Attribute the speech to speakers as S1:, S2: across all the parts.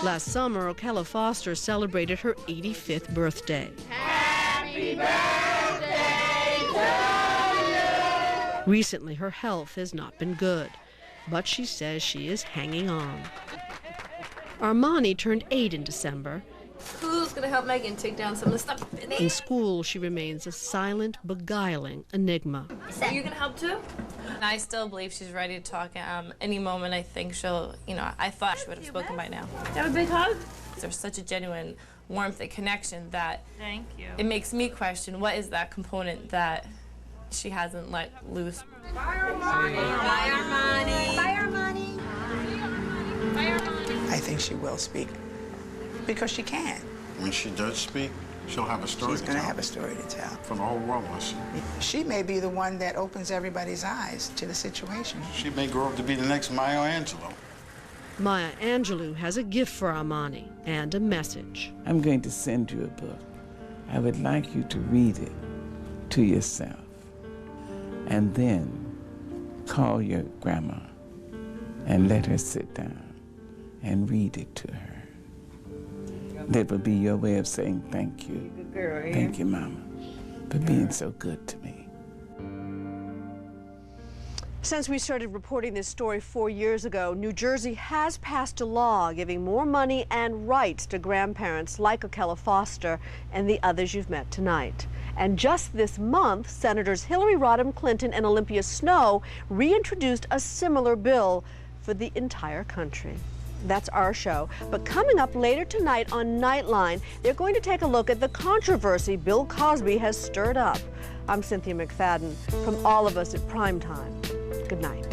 S1: Last summer, Ocala Foster celebrated her 85th birthday.
S2: Happy birthday to you!
S1: Recently, her health has not been good, but she says she is hanging on. Armani turned 8 in December.
S3: Who's going to help Megan take down some of the stuff?
S1: In school, she remains a silent, beguiling enigma.
S3: Are you going to help too?
S4: I still believe she's ready to talk. Any moment, I think she'll, I thought she would have spoken by now.
S3: Have a big hug?
S4: There's such a genuine warmth and connection that
S3: Thank you.
S4: It makes me question what is that component that she hasn't let loose.
S3: Bye, Armani. Bye, Armani. Bye, Armani. Bye, Armani.
S5: I think she will speak because she can.
S6: When she does speak, she'll have a story to tell.
S5: She's going to have a story to tell.
S6: For the whole world to see.
S5: She may be the one that opens everybody's eyes to the situation.
S6: She may grow up to be the next Maya Angelou.
S1: Maya Angelou has a gift for Armani and a message.
S7: I'm going to send you a book. I would like you to read it to yourself and then call your grandma and let her sit down and read it to her. That would be your way of saying thank you.
S3: Good girl, yeah.
S7: Thank you, Mama, for being so good to me.
S1: Since we started reporting this story 4 years ago, New Jersey has passed a law giving more money and rights to grandparents like Ocala Foster and the others you've met tonight. And just this month, Senators Hillary Rodham Clinton and Olympia Snowe reintroduced a similar bill for the entire country. That's our show. But coming up later tonight on Nightline, they're going to take a look at the controversy Bill Cosby has stirred up. I'm Cynthia McFadden. From all of us at Primetime, good night.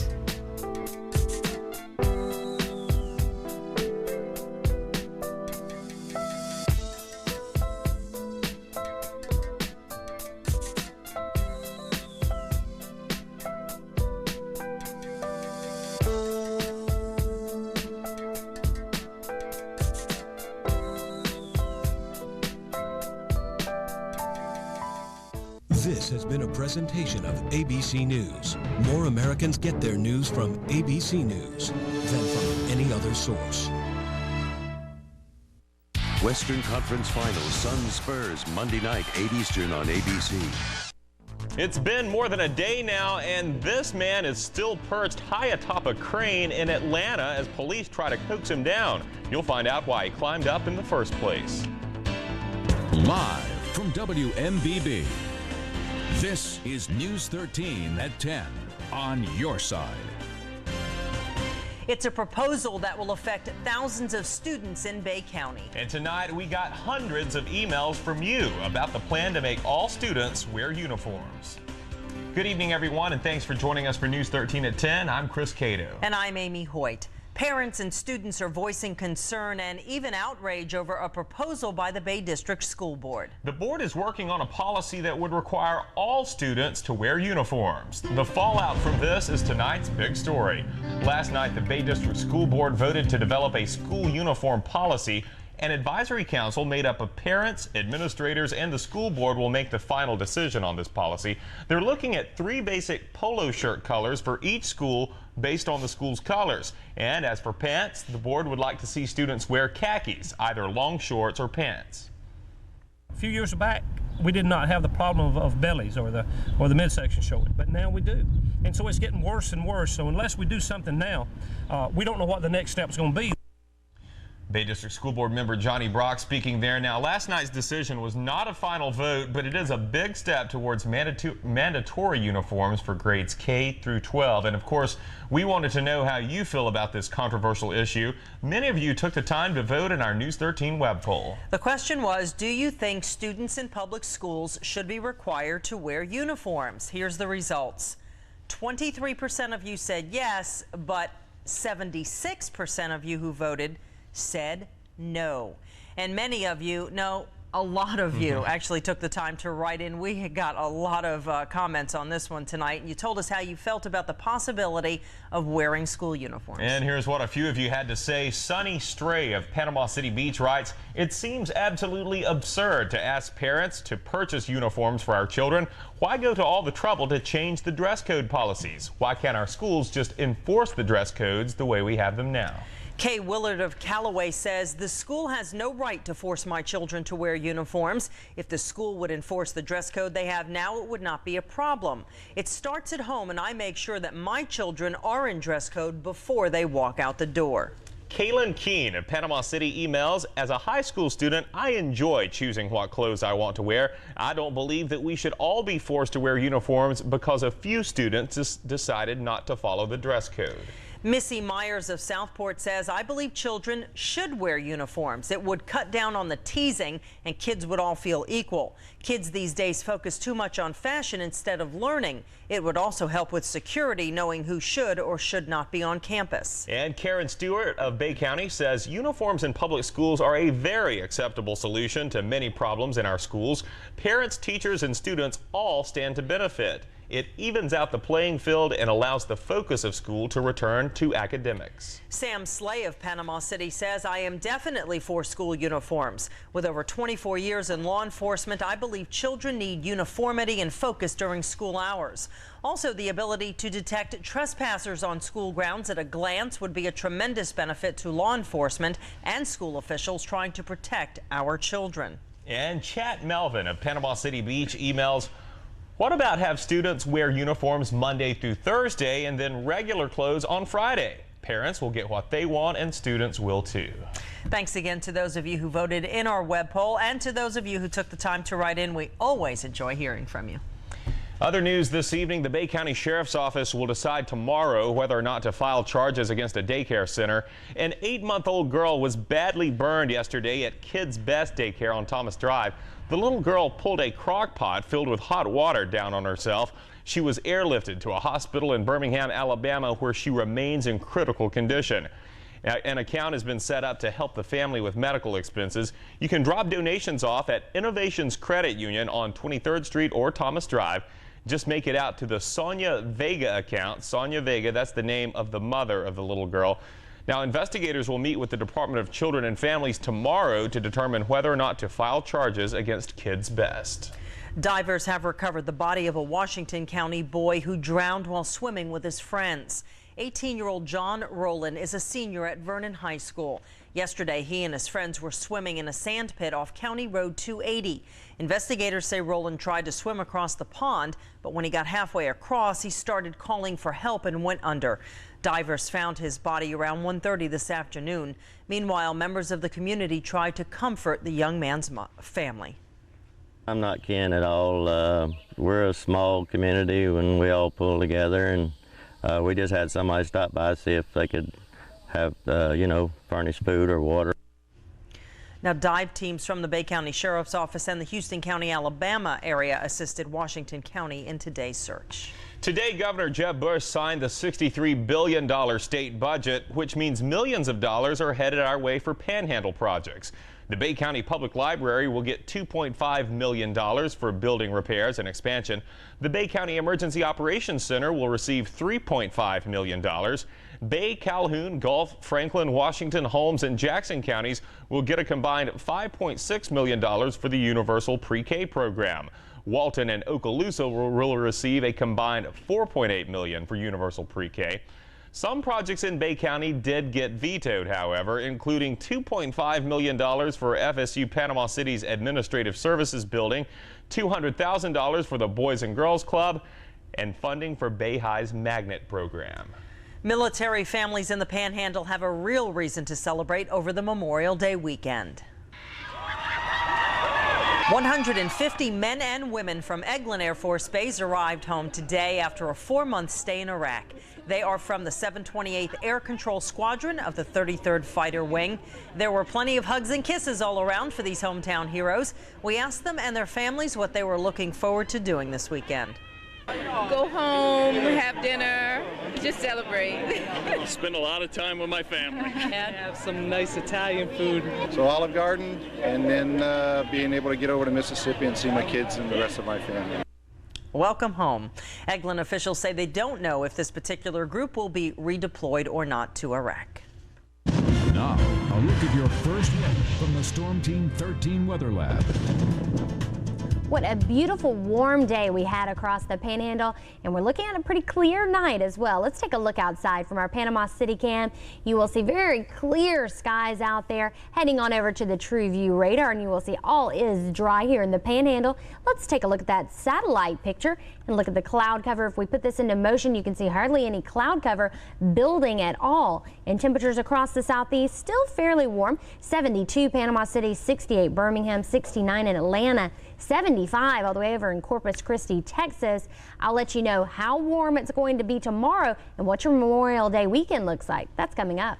S8: This has been a presentation of ABC News. More Americans get their news from ABC News than from any other source.
S9: Western Conference Finals, Suns Spurs, Monday night, 8 Eastern on ABC.
S10: It's been more than a day now, and this man is still perched high atop a crane in Atlanta as police try to coax him down. You'll find out why he climbed up in the first place.
S8: Live from WMBB. This is News 13 at 10 on your side.
S11: It's a proposal that will affect thousands of students in Bay County.
S10: And tonight we got hundreds of emails from you about the plan to make all students wear uniforms. Good evening, everyone, and thanks for joining us for News 13 at 10. I'm Chris Cato.
S11: And I'm Amy Hoyt. Parents and students are voicing concern and even outrage over a proposal by the Bay District School Board.
S10: The board is working on a policy that would require all students to wear uniforms. The fallout from this is tonight's big story. Last night, the Bay District School Board voted to develop a school uniform policy. An advisory council made up of parents, administrators, and the school board will make the final decision on this policy. They're looking at 3 basic polo shirt colors for each school based on the school's colors. And as for pants, the board would like to see students wear khakis, either long shorts or pants.
S12: A few years back, we did not have the problem of bellies or the midsection showing, but now we do. And so it's getting worse and worse. So unless we do something now, we don't know what the next step is going to be.
S10: Bay District School Board member Johnny Brock speaking there. Now, last night's decision was not a final vote, but it is a big step towards mandatory uniforms for grades K through 12. And of course, we wanted to know how you feel about this controversial issue. Many of you took the time to vote in our News 13 web poll.
S11: The question was, do you think students in public schools should be required to wear uniforms? Here's the results. 23% of you said yes, but 76% of you who voted said no. And many of you, no, a lot of you actually took the time to write in. We got a lot of comments on this one tonight. You told us how you felt about the possibility of wearing school uniforms.
S10: And here's what a few of you had to say. Sunny Stray of Panama City Beach writes, "It seems absolutely absurd to ask parents to purchase uniforms for our children. Why go to all the trouble to change the dress code policies? Why can't our schools just enforce the dress codes the way we have them now?"
S11: Kay Willard of Callaway says the school has no right to force my children to wear uniforms. If the school would enforce the dress code they have now, it would not be a problem. It starts at home, and I make sure that my children are in dress code before they walk out the door.
S10: Kaylin Keene of Panama City emails, as a high school student, I enjoy choosing what clothes I want to wear. I don't believe that we should all be forced to wear uniforms because a few students decided not to follow the dress code.
S11: Missy Myers of Southport says, I believe children should wear uniforms. It would cut down on the teasing and kids would all feel equal. Kids these days focus too much on fashion instead of learning. It would also help with security, knowing who should or should not be on campus.
S10: And Karen Stewart of Bay County says uniforms in public schools are a very acceptable solution to many problems in our schools. Parents, teachers, and students all stand to benefit. It evens out the playing field and allows the focus of school to return to academics.
S11: Sam Slay of Panama City says, I am definitely for school uniforms. With over 24 years in law enforcement, I believe children need uniformity and focus during school hours. Also, the ability to detect trespassers on school grounds at a glance would be a tremendous benefit to law enforcement and school officials trying to protect our children.
S10: And Chat Melvin of Panama City Beach emails, what about have students wear uniforms Monday through Thursday and then regular clothes on Friday? Parents will get what they want and students will too.
S11: Thanks again to those of you who voted in our web poll and to those of you who took the time to write in. We always enjoy hearing from you.
S10: Other news this evening, the Bay County Sheriff's Office will decide tomorrow whether or not to file charges against a daycare center. An 8-month-old girl was badly burned yesterday at Kids Best Daycare on Thomas Drive. The little girl pulled a crock pot filled with hot water down on herself. She was airlifted to a hospital in Birmingham, Alabama, where she remains in critical condition. An account has been set up to help the family with medical expenses. You can drop donations off at Innovations Credit Union on 23rd Street or Thomas Drive. Just make it out to the Sonia Vega account. Sonia Vega, that's the name of the mother of the little girl. Now, investigators will meet with the Department of Children and Families tomorrow to determine whether or not to file charges against Kids Best.
S11: Divers have recovered the body of a Washington County boy who drowned while swimming with his friends. 18-year-old John Rowland is a senior at Vernon High School. Yesterday, he and his friends were swimming in a sand pit off County Road 280. Investigators say Rowland tried to swim across the pond, but when he got halfway across, he started calling for help and went under. Divers found his body around 1:30 this afternoon. Meanwhile, members of the community tried to comfort the young man's family.
S13: I'm not kin at all. We're a small community when we all pull together, and we just had somebody stop by to see if they could have, furnished food or water.
S11: Now, dive teams from the Bay County Sheriff's Office and the Houston County, Alabama area assisted Washington County in today's search.
S10: Today, Governor Jeb Bush signed the $63 billion state budget, which means millions of dollars are headed our way for panhandle projects. The Bay County Public Library will get $2.5 million for building repairs and expansion. The Bay County Emergency Operations Center will receive $3.5 million. Bay, Calhoun, Gulf, Franklin, Washington, Holmes, and Jackson counties will get a combined $5.6 million for the Universal Pre-K program. Walton and Okaloosa will receive a combined $4.8 million for Universal Pre-K. Some projects in Bay County did get vetoed, however, including $2.5 million for FSU Panama City's Administrative Services Building, $200,000 for the Boys and Girls Club, and funding for Bay High's Magnet program.
S11: Military families in the Panhandle have a real reason to celebrate over the Memorial Day weekend. 150 men and women from Eglin Air Force Base arrived home today after a 4-month stay in Iraq. They are from the 728th Air Control Squadron of the 33rd Fighter Wing. There were plenty of hugs and kisses all around for these hometown heroes. We asked them and their families what they were looking forward to doing this weekend.
S14: Go home, have dinner, just celebrate.
S15: Spend a lot of time with my family.
S16: Have some nice Italian food.
S17: So Olive Garden, and then being able to get over to Mississippi and see my kids and the rest of my family.
S11: Welcome home. Eglin officials say they don't know if this particular group will be redeployed or not to Iraq.
S18: Now, a look at your first hit from the Storm Team 13 Weather Lab. What a beautiful warm day we had across the Panhandle, and we're looking at a pretty clear night as well. Let's take a look outside from our Panama City cam. You will see very clear skies out there. Heading on over to the True View radar, and you will see all is dry here in the Panhandle. Let's take a look at that satellite picture and look at the cloud cover. If we put this into motion, you can see hardly any cloud cover building at all. And temperatures across the southeast still fairly warm. 72 Panama City, 68 Birmingham, 69 in Atlanta, 75 all the way over in Corpus Christi, Texas. I'll let you know how warm it's going to be tomorrow and what your Memorial Day weekend looks like. That's coming up.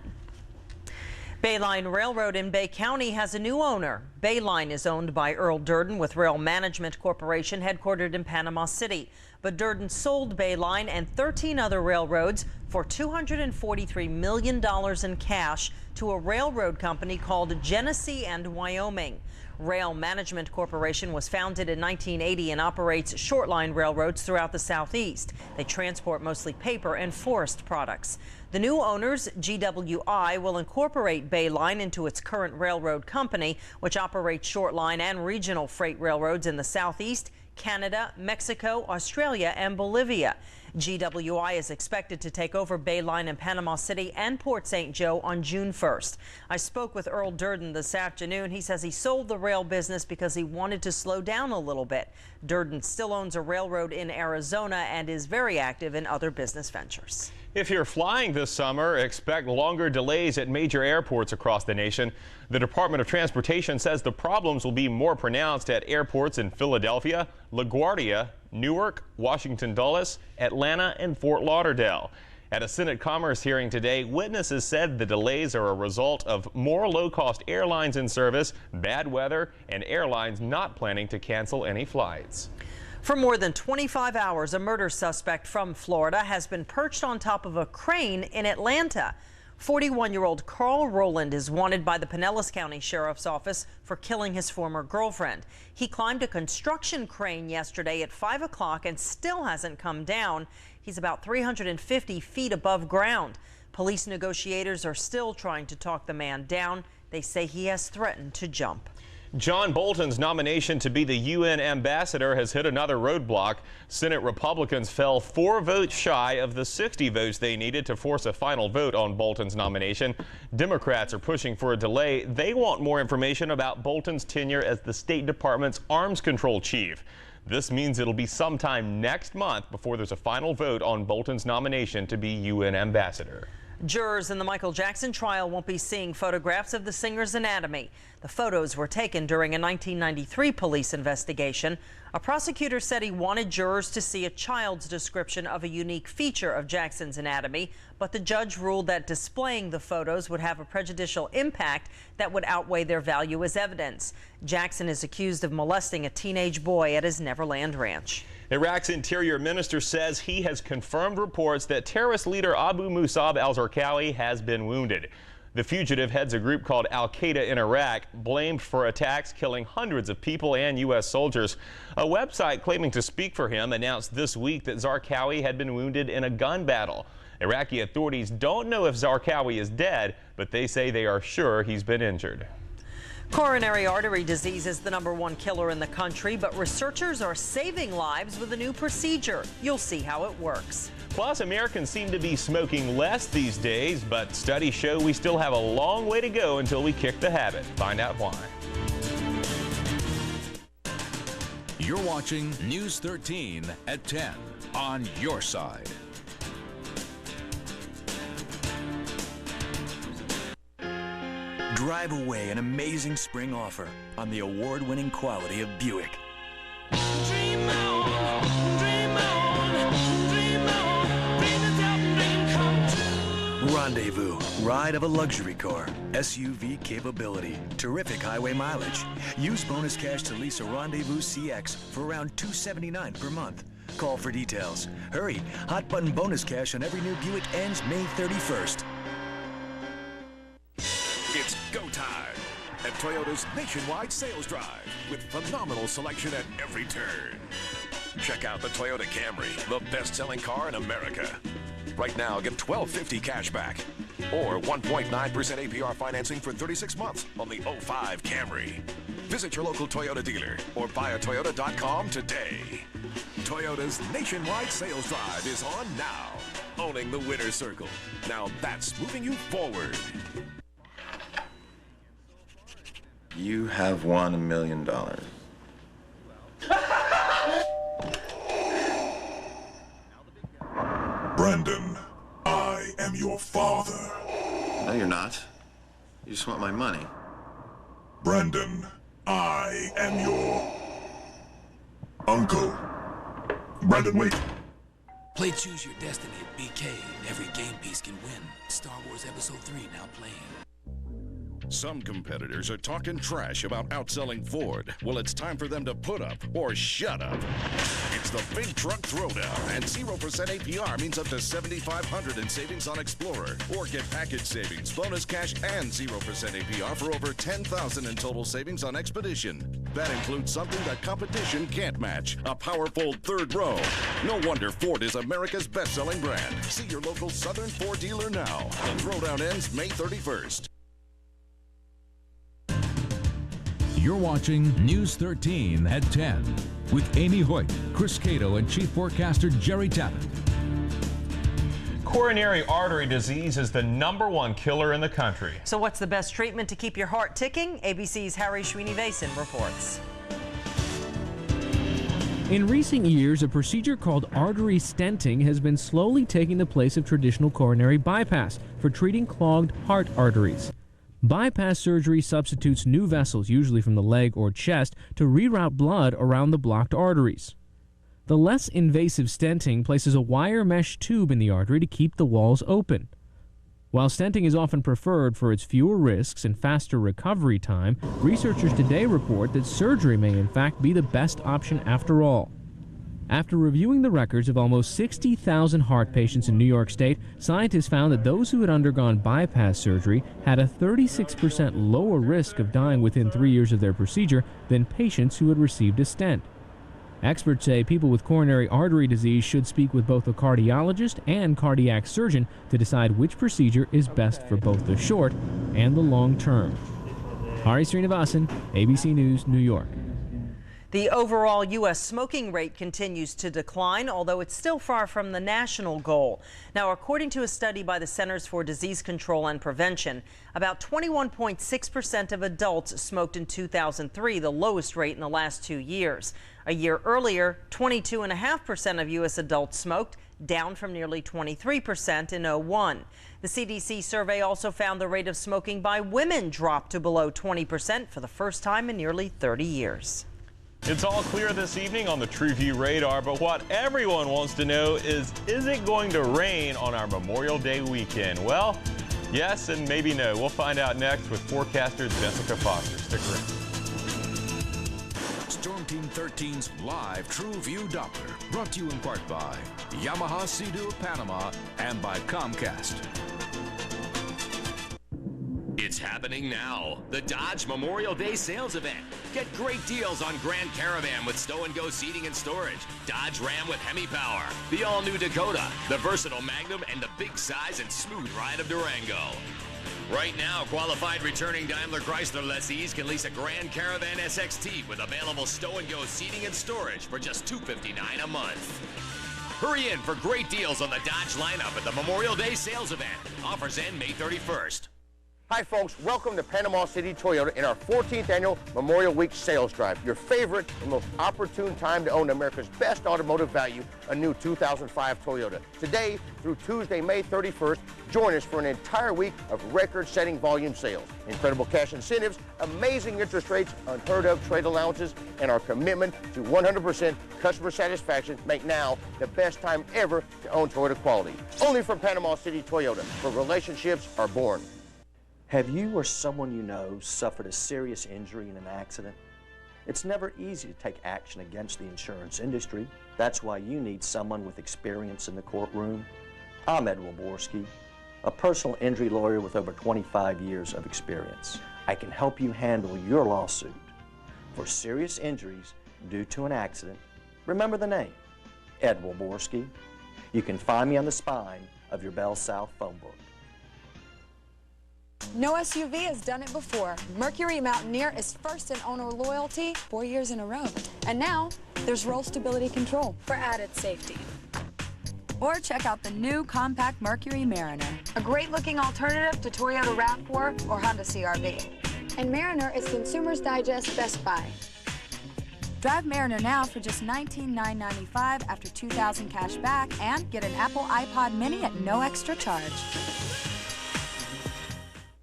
S11: Bayline Railroad in Bay County has a new owner. Bayline is owned by Earl Durden with Rail Management Corporation, headquartered in Panama City. But Durden sold Bayline and 13 other railroads for $243 million in cash to a railroad company called Genesee and Wyoming. Rail Management Corporation was founded in 1980 and operates short-line railroads throughout the Southeast. They transport mostly paper and forest products. The new owners, GWI, will incorporate Bayline into its current railroad company, which operates short-line and regional freight railroads in the Southeast, Canada, Mexico, Australia, and Bolivia. GWI is expected to take over Bayline in Panama City and Port St. Joe on June 1st. I spoke with Earl Durden this afternoon. He says he sold the rail business because he wanted to slow down a little bit. Durden still owns a railroad in Arizona and is very active in other business ventures.
S10: If you're flying this summer, expect longer delays at major airports across the nation. The Department of Transportation says the problems will be more pronounced at airports in Philadelphia, LaGuardia, Newark, Washington Dulles, Atlanta, and Fort Lauderdale. At a Senate Commerce hearing today, witnesses said the delays are a result of more low-cost airlines in service, bad weather, and airlines not planning to cancel any flights.
S11: For more than 25 hours, a murder suspect from Florida has been perched on top of a crane in Atlanta. 41-year-old Carl Rowland is wanted by the Pinellas County Sheriff's Office for killing his former girlfriend. He climbed a construction crane yesterday at 5 o'clock and still hasn't come down. He's about 350 feet above ground. Police negotiators are still trying to talk the man down. They say he has threatened to jump.
S10: John Bolton's nomination to be the UN ambassador has hit another roadblock. Senate Republicans fell 4 votes shy of the 60 votes they needed to force a final vote on Bolton's nomination. Democrats are pushing for a delay. They want more information about Bolton's tenure as the State Department's arms control chief. This means it'll be sometime next month before there's a final vote on Bolton's nomination to be UN ambassador.
S11: Jurors in the Michael Jackson trial won't be seeing photographs of the singer's anatomy. The photos were taken during a 1993 police investigation. A prosecutor said he wanted jurors to see a child's description of a unique feature of Jackson's anatomy, but the judge ruled that displaying the photos would have a prejudicial impact that would outweigh their value as evidence. Jackson is accused of molesting a teenage boy at his Neverland Ranch.
S10: Iraq's interior minister says he has confirmed reports that terrorist leader Abu Musab al-Zarqawi has been wounded. The fugitive heads a group called Al-Qaeda in Iraq, blamed for attacks killing hundreds of people and U.S. soldiers. A website claiming to speak for him announced this week that Zarqawi had been wounded in a gun battle. Iraqi authorities don't know if Zarqawi is dead, but they say they are sure he's been injured.
S11: Coronary artery disease is the #1 killer in the country, but researchers are saving lives with a new procedure. You'll see how it works.
S10: Plus, Americans seem to be smoking less these days, but studies show we still have a long way to go until we kick the habit. Find out why.
S19: You're watching News 13 at 10 on your side.
S20: Drive away an amazing spring offer on the award-winning quality of Buick.
S2: Dream on, dream on, dream on, dream come true.
S20: Rendezvous, ride of a luxury car, SUV capability, terrific highway mileage. Use bonus cash to lease a Rendezvous CX for around $279 per month. Call for details. Hurry, hot button bonus cash on every new Buick ends May 31st.
S19: It's go time at Toyota's nationwide sales drive with phenomenal selection at every turn. Check out the Toyota Camry, the best-selling car in America. Right now, get $1,250 cash back or 1.9% APR financing for 36 months on the 05 Camry. Visit your local Toyota dealer or buyatoyota.com today. Toyota's nationwide sales drive is on now, owning the winner's circle. Now that's moving you forward.
S21: You have won $1 million.
S22: Brendan, I am your father.
S21: No, you're not. You just want my money.
S22: Brendan, I am your uncle. Brendan, wait.
S23: Play Choose Your Destiny at BK. Every game piece can win. Star Wars Episode 3 now playing.
S19: Some competitors are talking trash about outselling Ford. Well, it's time for them to put up or shut up. It's the Big Truck Throwdown, and 0% APR means up to $7,500 in savings on Explorer. Or get package savings, bonus cash, and 0% APR for over $10,000 in total savings on Expedition. That includes something that competition can't match, a powerful third row. No wonder Ford is America's best-selling brand. See your local Southern Ford dealer now. The Throwdown ends May 31st.
S24: You're watching News 13 at 10 with Amy Hoyt, Chris Cato, and Chief Forecaster Jerry Tappan.
S10: Coronary artery disease is the #1 killer in the country.
S11: So what's the best treatment to keep your heart ticking? ABC's Harry Srinivasan reports.
S25: In recent years, a procedure called artery stenting has been slowly taking the place of traditional coronary bypass for treating clogged heart arteries. Bypass surgery substitutes new vessels, usually from the leg or chest, to reroute blood around the blocked arteries. The less invasive stenting places a wire mesh tube in the artery to keep the walls open. While stenting is often preferred for its fewer risks and faster recovery time, researchers today report that surgery may in fact be the best option after all. After reviewing the records of almost 60,000 heart patients in New York State, scientists found that those who had undergone bypass surgery had a 36% lower risk of dying within 3 years of their procedure than patients who had received a stent. Experts say people with coronary artery disease should speak with both a cardiologist and cardiac surgeon to decide which procedure is best for both the short and the long term. Hari Srinivasan, ABC News, New York.
S11: The overall U.S. smoking rate continues to decline, although it's still far from the national goal. Now, according to a study by the Centers for Disease Control and Prevention, about 21.6% of adults smoked in 2003, the lowest rate in the last 2 years. A year earlier, 22.5% of U.S. adults smoked, down from nearly 23% in 2001. The CDC survey also found the rate of smoking by women dropped to below 20% for the first time in nearly 30 years.
S10: It's all clear this evening on the TrueView radar, but what everyone wants to know is it going to rain on our Memorial Day weekend? Well, yes and maybe no. We'll find out next with forecaster Jessica Foster. Stick around.
S19: Storm Team 13's live TrueView Doppler, brought to you in part by Yamaha Sea-Doo of Panama and by Comcast.
S26: It's happening now. The Dodge Memorial Day sales event. Get great deals on Grand Caravan with Stow and Go seating and storage, Dodge Ram with Hemi Power, the all-new Dakota, the versatile Magnum, and the big size and smooth ride of Durango. Right now, qualified returning Daimler Chrysler lessees can lease a Grand Caravan SXT with available Stow and Go seating and storage for just $259 a month. Hurry in for great deals on the Dodge lineup at the Memorial Day sales event. Offers end May 31st.
S27: Hi folks, welcome to Panama City Toyota in our 14th annual Memorial Week sales drive. Your favorite and most opportune time to own America's best automotive value, a new 2005 Toyota. Today through Tuesday, May 31st, join us for an entire week of record-setting volume sales. Incredible cash incentives, amazing interest rates, unheard of trade allowances, and our commitment to 100% customer satisfaction make now the best time ever to own Toyota quality. Only from Panama City Toyota, where relationships are born.
S28: Have you or someone you know suffered a serious injury in an accident? It's never easy to take action against the insurance industry. That's why you need someone with experience in the courtroom. I'm Ed Wilborski, a personal injury lawyer with over 25 years of experience. I can help you handle your lawsuit. For serious injuries due to an accident, remember the name, Ed Wilborski. You can find me on the spine of your Bell South phone book.
S1: No SUV has done it before. Mercury Mountaineer is first in owner loyalty 4 years in a row. And now, there's roll stability control for added safety. Or check out the new compact Mercury Mariner, a great-looking alternative to Toyota RAV4 or Honda CR-V. And Mariner is Consumers Digest Best Buy. Drive Mariner now for just $19,995 after $2,000 cash back and get an Apple iPod Mini at no extra charge.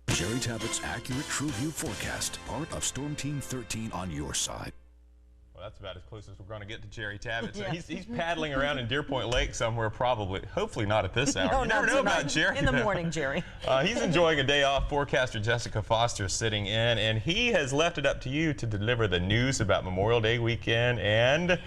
S19: Jerry Tablett's accurate True View forecast, part of Storm Team 13 on your side.
S10: Well, that's about as close as we're going to get to Jerry Tabbitt. So he's paddling around in Deer Point Lake somewhere, probably. Hopefully not at this hour.
S11: No,
S10: you never know about Jerry.
S11: In the morning, Jerry.
S10: He's enjoying a day off. Forecaster Jessica Foster is sitting in, and he has left it up to you to deliver the news about Memorial Day weekend
S18: and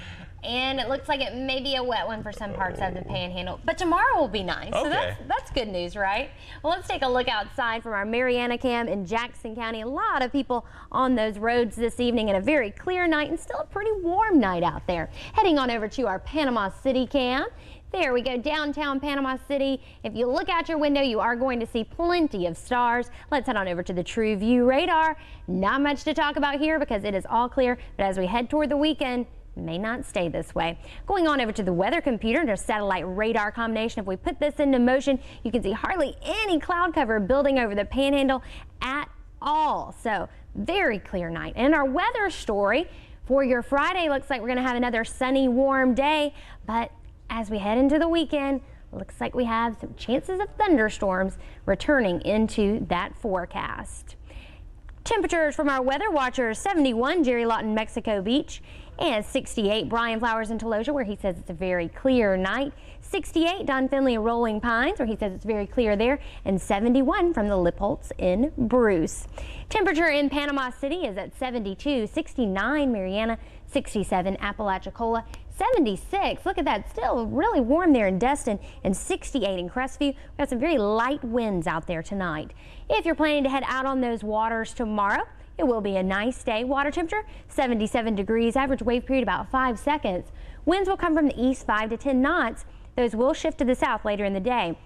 S18: it looks like it may be a wet one for some parts of the Panhandle. But tomorrow will be nice, so that's good news, right? Well, let's take a look outside from our Mariana cam in Jackson County. A lot of people on those roads this evening, and a very clear night and still a pretty warm night out there. Heading on over to our Panama City cam. There we go, downtown Panama City. If you look out your window, you are going to see plenty of stars. Let's head on over to the True View radar. Not much to talk about here because it is all clear, but as we head toward the weekend, may not stay this way. Going on over to the weather computer and our satellite radar combination. If we put this into motion, you can see hardly any cloud cover building over the Panhandle at all. So very clear night. And our weather story for your Friday looks like we're going to have another sunny, warm day. But as we head into the weekend, looks like we have some chances of thunderstorms returning into that forecast. Temperatures from our weather watchers: 71 Jerry Lawton, Mexico Beach, and 68 Brian Flowers in Toloja, where he says it's a very clear night. 68 Don Finley in Rolling Pines, where he says it's very clear there, and 71 from the Lipholtz in Bruce. Temperature in Panama City is at 72, 69 Mariana, 67 Apalachicola, 76. Look at that, still really warm there in Destin, and 68 in Crestview. We've got some very light winds out there tonight. If you're planning to head out on those waters tomorrow, it will be a nice day. Water temperature 77 degrees, average wave period about 5 seconds. Winds will come from the east 5 to 10 knots. Those will shift to the south later in the day.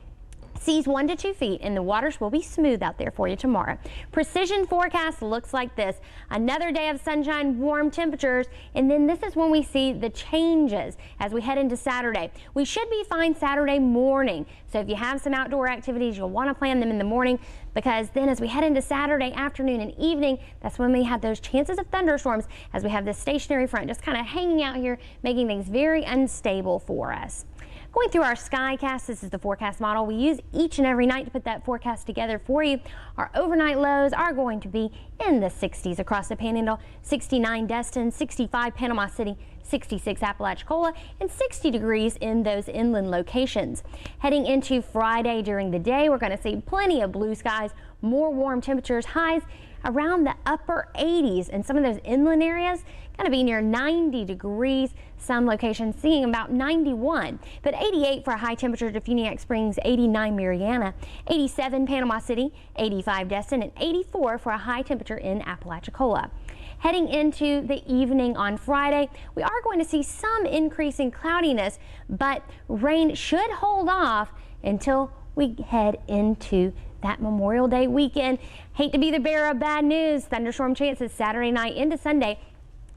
S18: Seas 1 to 2 feet, and the waters will be smooth out there for you tomorrow. Precision forecast looks like this. Another day of sunshine, warm temperatures, and then this is when we see the changes as we head into Saturday. We should be fine Saturday morning, so if you have some outdoor activities, you'll want to plan them in the morning, because then as we head into Saturday afternoon and evening, that's when we have those chances of thunderstorms as we have this stationary front just kind of hanging out here, making things very unstable for us. Going through our Skycast, this is the forecast model we use each and every night to put that forecast together for you. Our overnight lows are going to be in the 60s across the Panhandle, 69 Destin, 65 Panama City, 66 Apalachicola, and 60 degrees in those inland locations. Heading into Friday during the day, we're going to see plenty of blue skies, more warm temperatures, highs around the upper 80s, and some of those inland areas going to be near 90 degrees. Some locations seeing about 91, but 88 for a high temperature to Funiac Springs, 89 Mariana, 87 Panama City, 85 Destin, and 84 for a high temperature in Apalachicola. Heading into the evening on Friday, we are going to see some increase in cloudiness, but rain should hold off until we head into that Memorial Day weekend. Hate to be the bearer of bad news. Thunderstorm chances Saturday night into Sunday.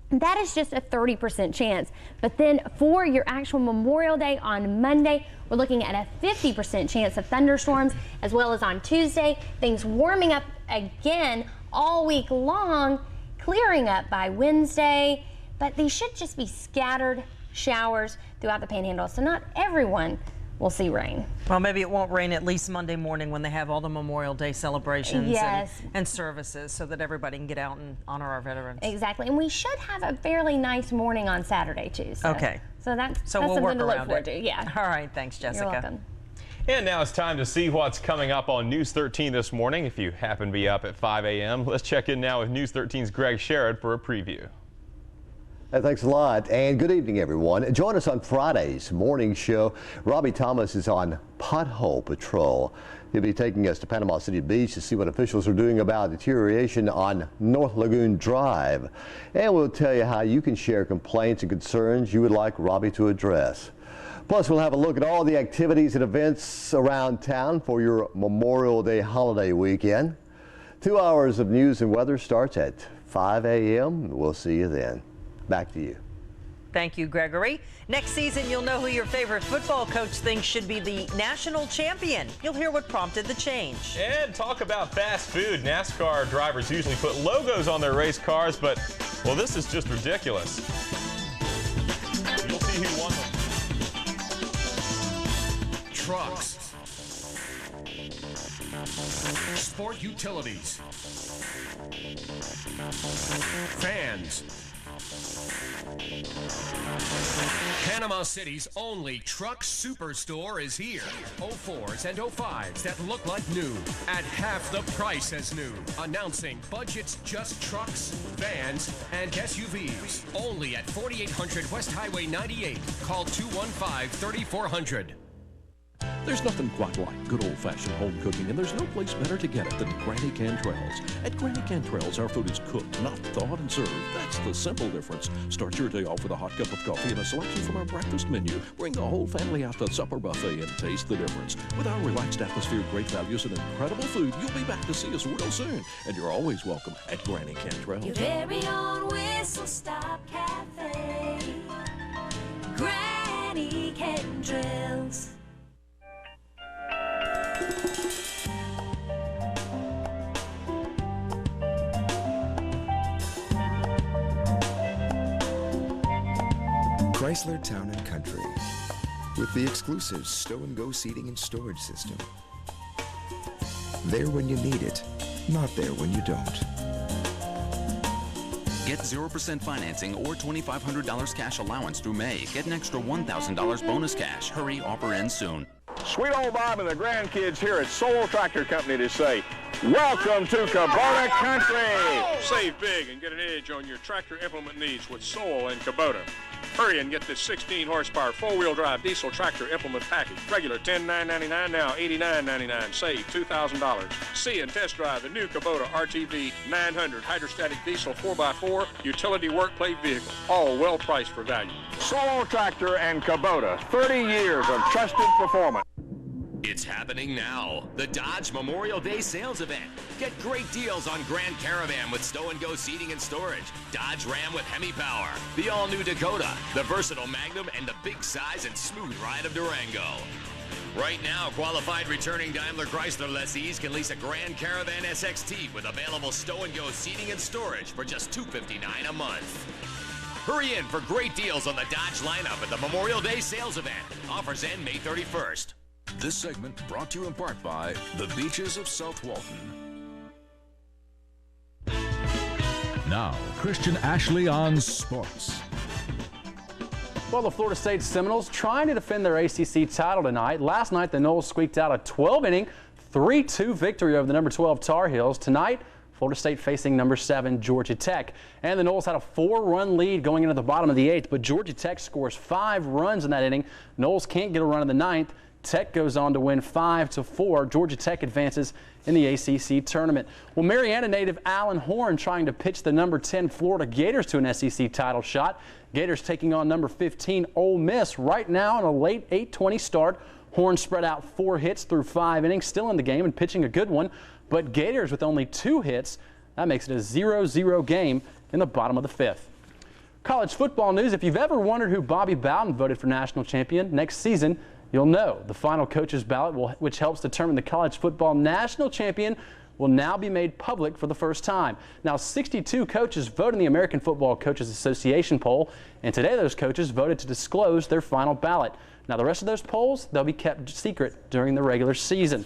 S18: That is just a 30% chance. But then for your actual Memorial Day on Monday, we're looking at a 50% chance of thunderstorms, as well as on Tuesday. Things warming up again all week long, clearing up by Wednesday. But these should just be scattered showers throughout the Panhandle, so not everyone will see rain.
S11: Well, maybe it won't rain at least Monday morning when they have all the Memorial Day celebrations and services, so that everybody can get out and honor our veterans.
S18: Exactly, and we should have a fairly nice morning on Saturday too. So,
S11: okay.
S18: So that's
S11: we'll
S18: something
S11: work
S18: to look
S11: around
S18: forward to. Yeah.
S11: All right, thanks, Jessica.
S18: You're welcome.
S10: And now it's time to see what's coming up on News 13 this morning. If you happen to be up at 5 a.m., let's check in now with News 13's Greg Sherrod for a preview.
S3: Thanks a lot, and good evening, everyone. Join us on Friday's morning show. Robbie Thomas is on Pothole Patrol. He'll be taking us to Panama City Beach to see what officials are doing about deterioration on North Lagoon Drive. And we'll tell you how you can share complaints and concerns you would like Robbie to address. Plus, we'll have a look at all the activities and events around town for your Memorial Day holiday weekend. 2 hours of news and weather starts at 5 a.m. We'll see you then. Back to you.
S11: Thank you, Gregory. Next season, you'll know who your favorite football coach thinks should be the national champion. You'll hear what prompted the change.
S10: And talk about fast food. NASCAR drivers usually put logos on their race cars, but, well, this is just ridiculous. You'll see who won them.
S19: Trucks. Sport utilities. Fans. Panama City's only truck superstore is here. 04s and 05s that look like new at half the price as new. Announcing budgets just trucks, vans, and SUVs. Only at 4800 West Highway 98. Call 215-3400.
S4: There's nothing quite like good old-fashioned home cooking, and there's no place better to get it than Granny Cantrell's. At Granny Cantrell's, our food is cooked, not thawed and served. That's the simple difference. Start your day off with a hot cup of coffee and a selection from our breakfast menu. Bring the whole family out to the supper buffet and taste the difference. With our relaxed atmosphere, great values, and incredible food, you'll be back to see us real soon. And you're always welcome at Granny Cantrell's.
S2: Your very own Whistle Stop Cafe. Granny Cantrell's.
S5: Chrysler Town & Country, with the exclusive Stow & Go seating and storage system. There when you need it, not there when you don't.
S6: Get 0% financing or $2,500 cash allowance through May. Get an extra $1,000 bonus cash. Hurry, offer ends soon.
S7: Sweet old Bob and the grandkids here at Soul Tractor Company to say, welcome to Kubota Country! Save big and get an edge on your tractor implement needs with Soul and Kubota. Hurry and get this 16 horsepower four-wheel drive diesel tractor implement package. Regular $10,999, now $89.99. Save $2,000. See and test drive the new Kubota RTV 900 hydrostatic diesel 4x4 utility workplace vehicle. All well priced for value. Soul Tractor and Kubota, 30 years of trusted performance.
S26: It's happening now. The Dodge Memorial Day sales event. Get great deals on Grand Caravan with Stow & Go seating and storage, Dodge Ram with Hemi Power, the all-new Dakota, the versatile Magnum, and the big size and smooth ride of Durango. Right now, qualified returning Daimler Chrysler lessees can lease a Grand Caravan SXT with available Stow & Go seating and storage for just $259 a month. Hurry in for great deals on the Dodge lineup at the Memorial Day sales event. Offers end May 31st.
S24: This segment brought to you in part by the Beaches of South Walton. Now, Christian Ashley on sports.
S8: Well, the Florida State Seminoles trying to defend their ACC title tonight. Last night, the Noles squeaked out a 12-inning, 3-2 victory over the number 12 Tar Heels. Tonight, Florida State facing number 7 Georgia Tech. And the Noles had a 4-run lead going into the bottom of the 8th, but Georgia Tech scores 5 runs in that inning. Noles can't get a run in the 9th. Tech goes on to win 5-4. Georgia Tech advances in the ACC tournament. Well, Marietta native Alan Horn trying to pitch the number 10 Florida Gators to an SEC title shot. Gators taking on number 15 Ole Miss right now in a late 8:20 start. Horn spread out 4 hits through 5 innings, still in the game and pitching a good one. But Gators with only 2 hits, that makes it a 0-0 game in the bottom of the 5th. College football news, if you've ever wondered who Bobby Bowden voted for national champion next season, you'll know. The final coaches ballot, which helps determine the college football national champion, will now be made public for the first time. Now, 62 coaches voted in the American Football Coaches Association poll, and today those coaches voted to disclose their final ballot. Now, the rest of those polls, they'll be kept secret during the regular season.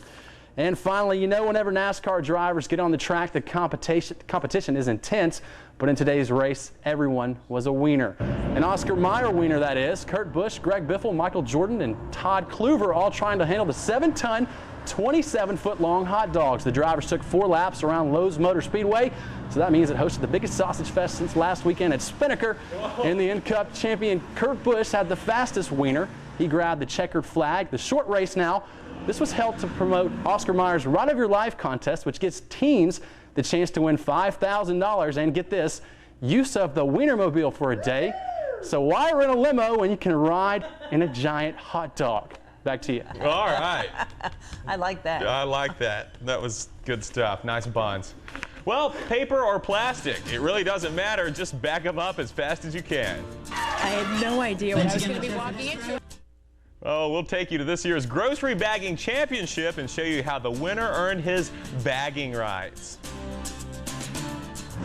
S8: And finally, you know, whenever NASCAR drivers get on the track, the competition is intense. But in today's race, everyone was a wiener. An Oscar Mayer wiener, that is. Kurt Busch, Greg Biffle, Michael Jordan, and Todd Kluver all trying to handle the 7-ton, 27-foot-long hot dogs. The drivers took 4 laps around Lowe's Motor Speedway, so that means it hosted the biggest sausage fest since last weekend at Spinnaker. In the N-Cup, champion Kurt Busch had the fastest wiener. He grabbed the checkered flag. The short race now. This was held to promote Oscar Mayer's Ride of Your Life contest, which gives teens the chance to win $5,000 and, get this, use of the Wienermobile for a day. So why rent a limo when you can ride in a giant hot dog? back to you.
S10: All right.
S11: I like that.
S10: I like that. That was good stuff. Nice buns. Well, paper or plastic, it really doesn't matter. Just back them up as fast as you can.
S9: I had no idea what I was going to be walking into.
S10: Oh, we'll take you to this year's Grocery Bagging Championship and show you how the winner earned his bagging rights.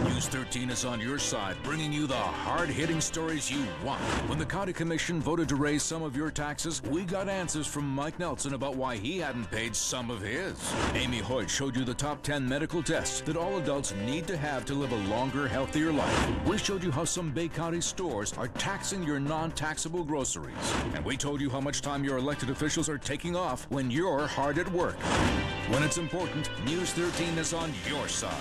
S24: News 13 is on your side, bringing you the hard-hitting stories you want. When the county commission voted to raise some of your taxes, we got answers from Mike Nelson about why he hadn't paid some of his. Amy Hoyt showed you the top 10 medical tests that all adults need to have to live a longer, healthier life. We showed you how some Bay County stores are taxing your non-taxable groceries. And we told you how much time your elected officials are taking off when you're hard at work. When it's important, News 13 is on your side.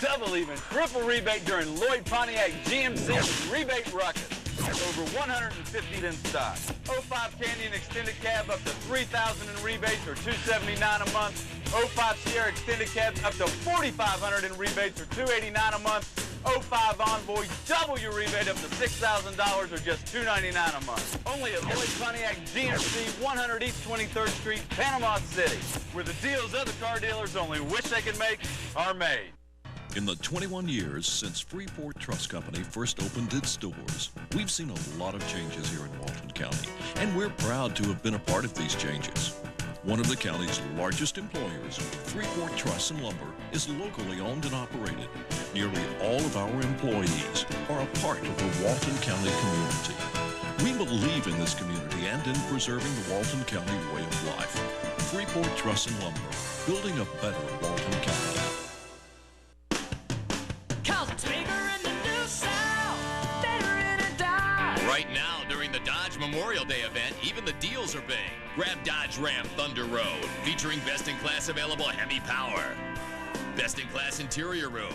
S12: Double, even triple rebate during Lloyd Pontiac GMC rebate ruckus. Over 150 in stock. 05 Canyon Extended Cab up to $3,000 in rebates or $279 a month. 05 Sierra Extended Cabs up to $4,500 in rebates or $289 a month. 05 Envoy, double your rebate up to $6,000 or just $299 a month. Only at Lloyd Pontiac GMC, 100 East 23rd Street, Panama City, where the deals other car dealers only wish they could make are made.
S4: In the 21 years since Freeport Trust Company first opened its stores, we've seen a lot of changes here in Walton County, and we're proud to have been a part of these changes. One of the county's largest employers, Freeport Truss and Lumber, is locally owned and operated. Nearly all of our employees are a part of the Walton County community. We believe in this community and in preserving the Walton County way of life. Freeport Truss and Lumber, building a better Walton County.
S26: Right now, during the Dodge Memorial Day event, even the deals are big. Grab Dodge Ram Thunder Road, featuring best-in-class available Hemi power, best-in-class interior room,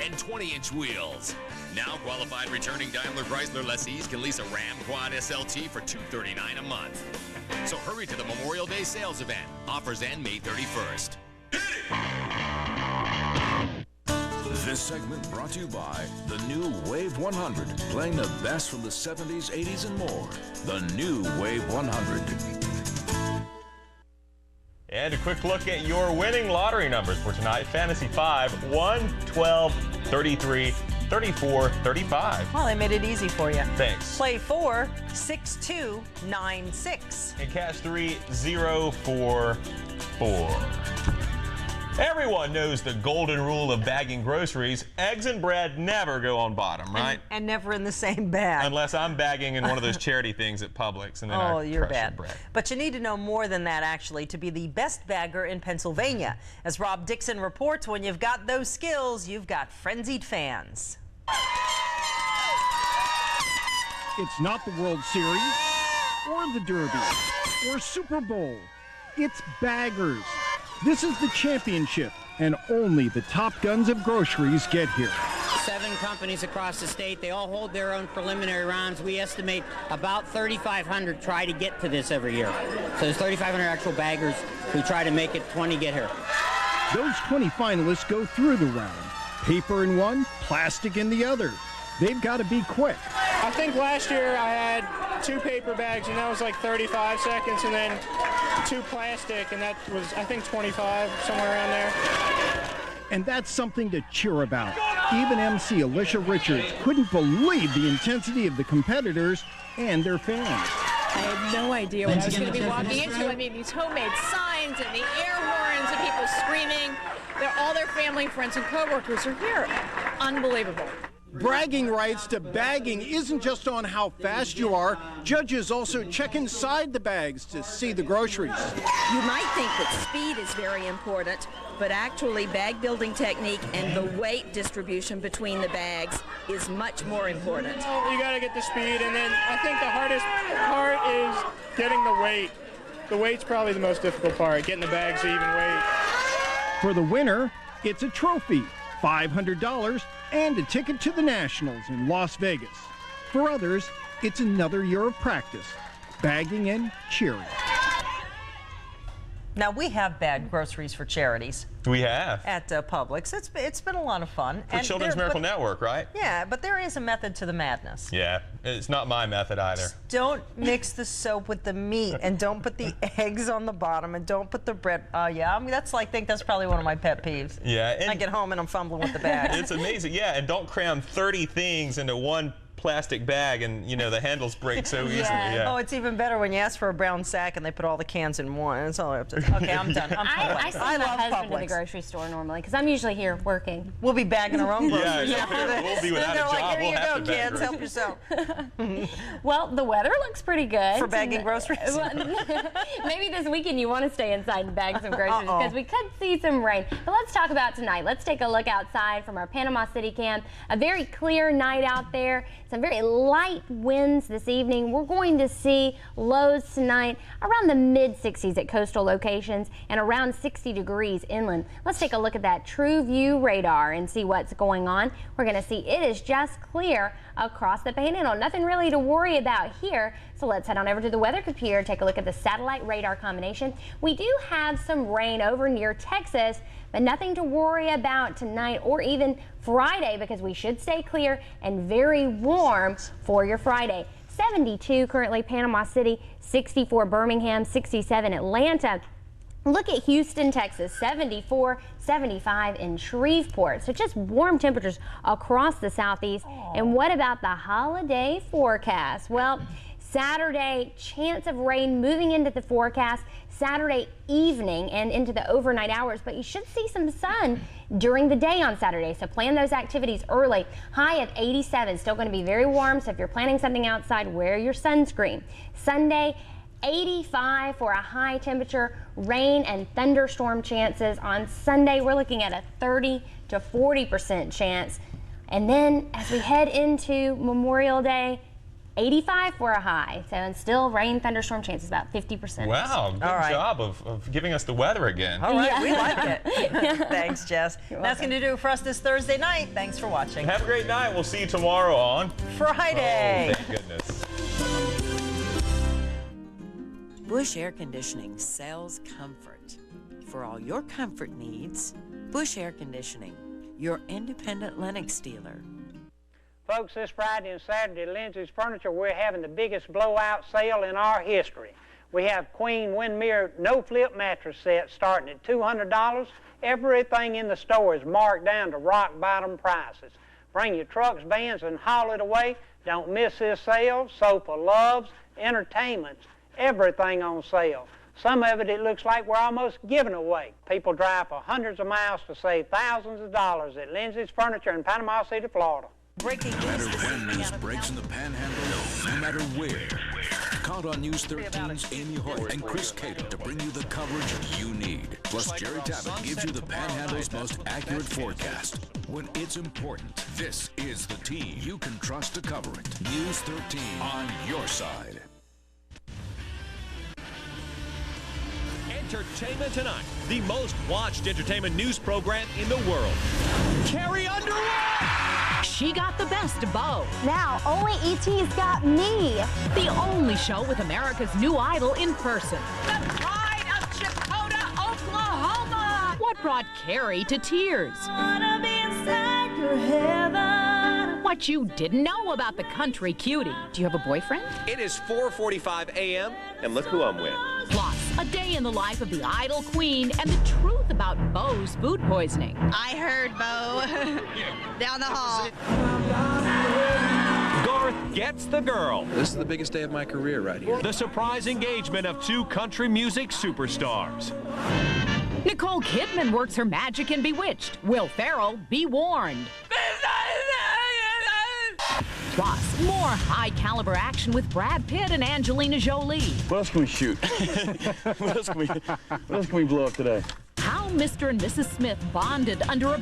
S26: and 20-inch wheels. Now, qualified returning Daimler Chrysler lessees can lease a Ram Quad SLT for $239 a month. So hurry to the Memorial Day sales event. Offers end May 31st.
S24: This segment brought to you by the new Wave 100, playing the best from the 70s, 80s, and more. The new Wave 100.
S10: And a quick look at your winning lottery numbers for tonight. Fantasy 5, 1, 12, 33, 34, 35.
S11: Well, they made it easy for you.
S10: Thanks.
S11: Play 4, 6, 2, 9, 6.
S10: And cash 3, 0, 4, 4. Everyone knows the golden rule of bagging groceries. Eggs and bread never go on bottom, right?
S11: And never in the same bag.
S10: Unless I'm bagging in one of those charity things at Publix, and then
S11: oh,
S10: I
S11: you're
S10: crush
S11: bad.
S10: your bread.
S11: But you need to know more than that, actually, to be the best bagger in Pennsylvania. As Rob Dixon reports, when you've got those skills, you've got frenzied fans.
S13: It's not the World Series, or the Derby, or Super Bowl. It's baggers. This is the championship, and only the top guns of groceries get here.
S14: 7 companies across the state. They all hold their own preliminary rounds. We estimate about 3,500 try to get to this every year. So there's 3,500 actual baggers who try to make it, 20 get here.
S13: Those 20 finalists go through the round. Paper in one, plastic in the other. They've got to be quick.
S15: I think last year I had 2 paper bags, and that was like 35 seconds, and then 2 plastic, and that was, I think, 25, somewhere around there.
S13: And that's something to cheer about. Even MC Alicia Richards couldn't believe the intensity of the competitors and their fans.
S9: I had no idea what I was going to be walking into. I mean, these homemade signs and the air horns and people screaming. All their family, friends, and coworkers are here. Unbelievable.
S13: Bragging rights to bagging isn't just on how fast you are. Judges also check inside the bags to see the groceries.
S16: You might think that speed is very important, but actually bag building technique and the weight distribution between the bags is much more important.
S15: You got to get the speed, and then I think the hardest part is getting the weight. The weight's probably the most difficult part, getting the bags to even weight.
S13: For the winner, it's a trophy, $500, and a ticket to the Nationals in Las Vegas. For others, it's another year of practice, bagging and cheering.
S11: Now, we have bagged groceries for charities.
S10: We have.
S11: At Publix. It's been a lot of fun.
S10: For Children's Miracle Network, right?
S11: Yeah, but there is a method to the madness.
S10: Yeah, it's not my method either.
S11: Don't mix the soap with the meat, and don't put the eggs on the bottom, and don't put the bread. Yeah, I mean, I think that's probably one of my pet peeves.
S10: Yeah. And
S11: I get home and I'm fumbling with the bag.
S10: It's amazing. Yeah, and don't cram 30 things into one plastic bag, and you know the handles break so easily. Yeah.
S11: Oh, it's even better when you ask for a brown sack and they put all the cans in one. That's all I have to do. Okay, I'm done.
S18: I send my husband to the grocery store normally because I'm usually here working.
S11: We'll be bagging our own groceries.
S10: We'll be without a job.
S11: Like, here
S10: we'll
S11: you go, kids. Help yourself.
S18: Well, the weather looks pretty good.
S11: For bagging groceries?
S18: Maybe this weekend you want to stay inside and bag some groceries because we could see some rain. But let's talk about tonight. Let's take a look outside from our Panama City cam. A very clear night out there. Some very light winds this evening. We're going to see lows tonight around the mid-60s at coastal locations and around 60 degrees inland. Let's take a look at that True View radar and see what's going on. We're going to see it is just clear across the Panhandle. Nothing really to worry about here. So let's head on over to the weather computer, take a look at the satellite radar combination. We do have some rain over near Texas, but nothing to worry about tonight or even Friday because we should stay clear and very warm for your Friday. 72 currently Panama City, 64 Birmingham, 67 Atlanta. Look at Houston, Texas, 74, 75 in Shreveport. So just warm temperatures across the southeast. And what about the holiday forecast? Well, Saturday, chance of rain moving into the forecast Saturday evening and into the overnight hours, but you should see some sun during the day on Saturday, so plan those activities early. High of 87, still going to be very warm, so if you're planning something outside, wear your sunscreen. Sunday, 85 for a high temperature, rain and thunderstorm chances. On Sunday, we're looking at a 30 to 40% chance. And then as we head into Memorial Day, 85 for a high, so and still rain, thunderstorm chances about 50%.
S10: Wow, good job of giving us the weather again.
S11: All right, we like it. Thanks, Jess. That's going to do it for us this Thursday night. Thanks for watching.
S10: Have a great night. We'll see you tomorrow on
S11: Friday.
S10: Oh, thank goodness.
S17: Bush Air Conditioning sells comfort. For all your comfort needs, Bush Air Conditioning, your independent Lennox dealer.
S20: Folks, this Friday and Saturday at Lindsay's Furniture, we're having the biggest blowout sale in our history. We have Queen Windmere no-flip mattress set starting at $200. Everything in the store is marked down to rock-bottom prices. Bring your trucks, vans, and haul it away. Don't miss this sale. Sofa loves, entertainments, everything on sale. Some of it looks like we're almost giving away. People drive for hundreds of miles to save thousands of dollars at Lindsay's Furniture in Panama City, Florida.
S11: Breaking
S24: no matter when news breaks in the Panhandle, no matter where, count on News 13's Amy Hoyt and Chris Cato to bring you the coverage you need. Plus, Jerry Tabbitt gives you the Panhandle's most accurate forecast. When it's important, this is the team you can trust to cover it. News 13 on your side.
S4: Entertainment Tonight, the most watched entertainment news program in the world. Carrie Underwood!
S21: She got the best bow.
S22: Now, only E.T.'s got me.
S21: The only show with America's new idol in person.
S23: The pride of Chakota, Oklahoma.
S21: What brought Carrie to tears?
S23: Wanna be inside your heaven.
S21: What you didn't know about the country cutie. Do you have a boyfriend?
S25: It is 4:45 a.m. and look who I'm with.
S21: Plus, a day in the life of the idol queen and the truth about Bo's food poisoning.
S23: I heard Bo down the hall.
S4: Garth gets the girl.
S27: This is the biggest day of my career right here.
S4: The surprise engagement of two country music superstars.
S21: Nicole Kidman works her magic in Bewitched. Will Ferrell, be warned. Plus, more high-caliber action with Brad Pitt and Angelina Jolie.
S27: What else can we shoot? what else can we blow up today?
S21: How Mr. and Mrs. Smith bonded under a